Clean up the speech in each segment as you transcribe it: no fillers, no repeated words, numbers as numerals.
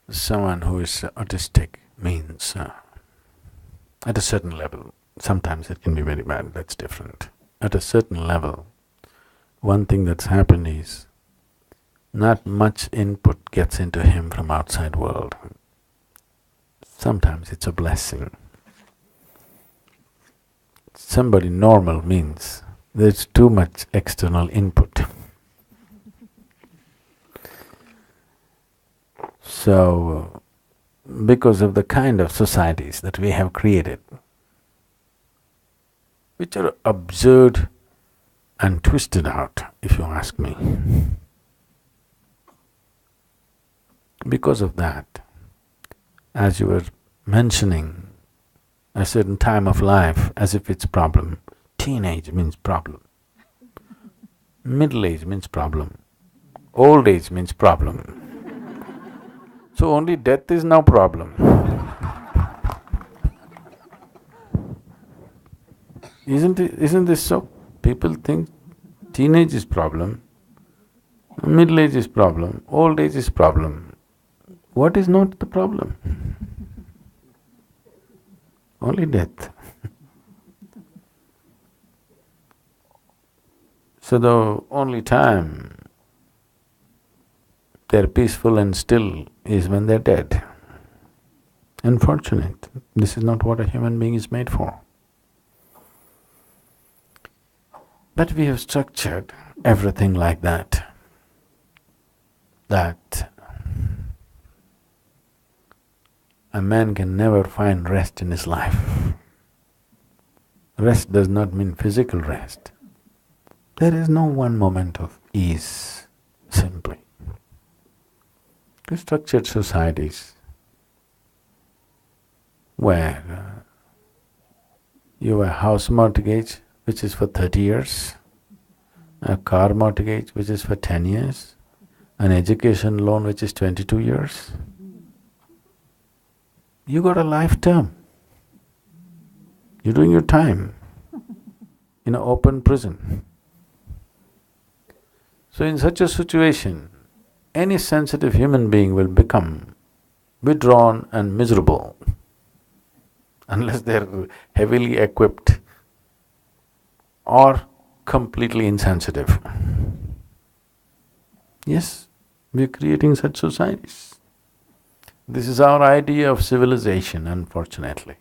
Someone who is autistic means at a certain level, sometimes it can be very bad, that's different. At a certain level, one thing that's happened is not much input gets into him from outside world. Sometimes it's a blessing. Somebody normal means there's too much external input. So, because of the kind of societies that we have created, which are absurd and twisted out, if you ask me. Because of that, as you were mentioning, a certain time of life as if it's problem. Teenage means problem. Middle age means problem. Old age means problem. So only death is now problem. Isn't this so? People think teenage is problem, middle age is problem, old age is problem. What is not the problem? Only death. So the only time they're peaceful and still is when they're dead. Unfortunate, this is not what a human being is made for. But we have structured everything like that, that a man can never find rest in his life. Rest does not mean physical rest. There is no one moment of ease, simply. We structured societies where you have a house mortgage which is for 30 years, a car mortgage which is for 10 years, an education loan which is 22 years. You got a life term. You're doing your time in an open prison. So in such a situation, any sensitive human being will become withdrawn and miserable unless they're heavily equipped or completely insensitive. Yes, we're creating such societies. This is our idea of civilization, unfortunately.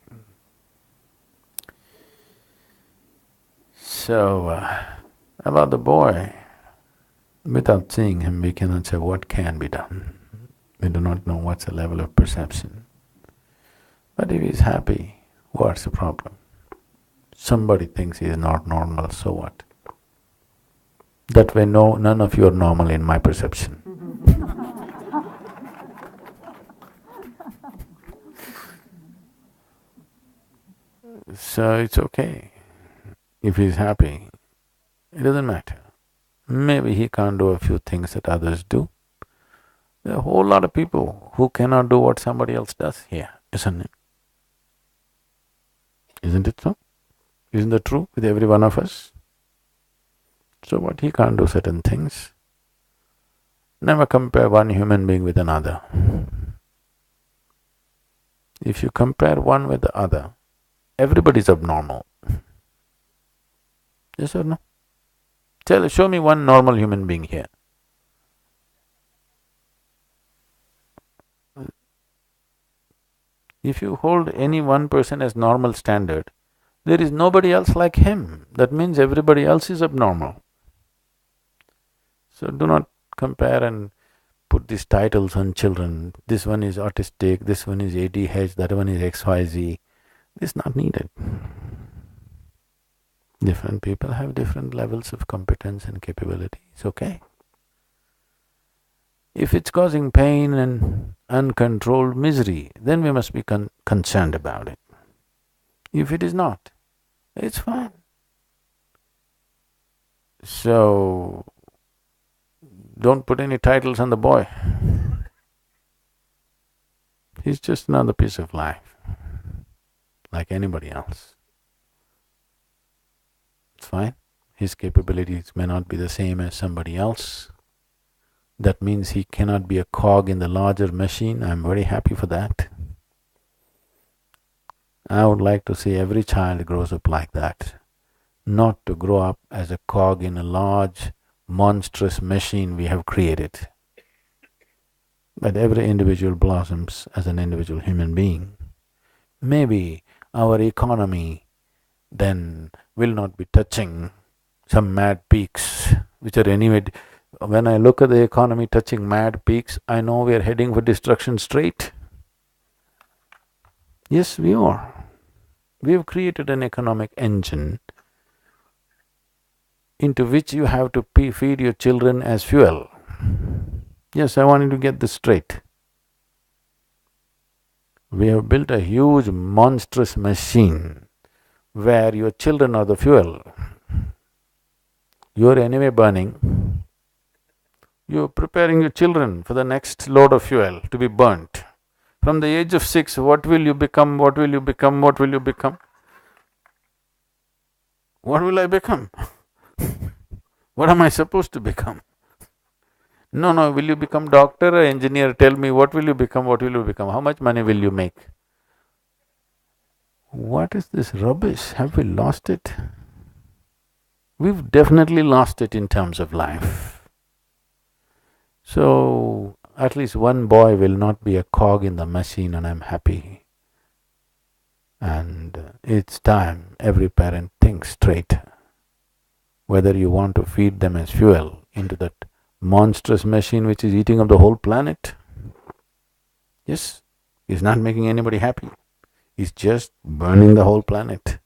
So, about the boy, without seeing him, we cannot say what can be done. We do not know what's the level of perception. But if he's happy, what's the problem? Somebody thinks he is not normal, so what? That way, no, none of you are normal in my perception. So it's okay. If he's happy, it doesn't matter. Maybe he can't do a few things that others do. There are a whole lot of people who cannot do what somebody else does here, isn't it? Isn't it so? Isn't that true with every one of us? So what, he can't do certain things. Never compare one human being with another. If you compare one with the other, everybody's abnormal. Yes or no? Show me one normal human being here. If you hold any one person as normal standard, there is nobody else like him. That means everybody else is abnormal. So do not compare and put these titles on children. This one is autistic, this one is ADH, that one is XYZ. This is not needed. Different people have different levels of competence and capability, it's okay. If it's causing pain and uncontrolled misery, then we must be concerned about it. If it is not, it's fine. So, don't put any titles on the boy. He's just another piece of life, like anybody else. It's fine. His capabilities may not be the same as somebody else. That means he cannot be a cog in the larger machine. I'm very happy for that. I would like to see every child grows up like that, not to grow up as a cog in a large, monstrous machine we have created. But every individual blossoms as an individual human being. Maybe our economy then will not be touching some mad peaks, which are anyway… When I look at the economy touching mad peaks, I know we are heading for destruction straight. Yes, we are. We have created an economic engine into which you have to feed your children as fuel. Yes, I want you to get this straight. We have built a huge monstrous machine where your children are the fuel. You're anyway burning. You're preparing your children for the next load of fuel to be burnt. From the age of 6, what will you become, what will you become, what will you become? What will I become? What am I supposed to become? No, will you become doctor or engineer? Tell me, what will you become, what will you become? How much money will you make? What is this rubbish? Have we lost it? We've definitely lost it in terms of life. So, at least one boy will not be a cog in the machine, and I'm happy. And it's time every parent thinks straight whether you want to feed them as fuel into that monstrous machine which is eating up the whole planet. Yes, it's not making anybody happy. It's just burning the whole planet.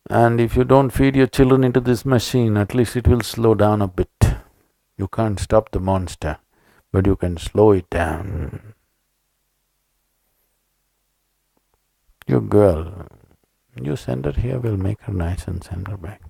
And if you don't feed your children into this machine, at least it will slow down a bit. You can't stop the monster, but you can slow it down. Your girl, you send her here, we'll make her nice and send her back.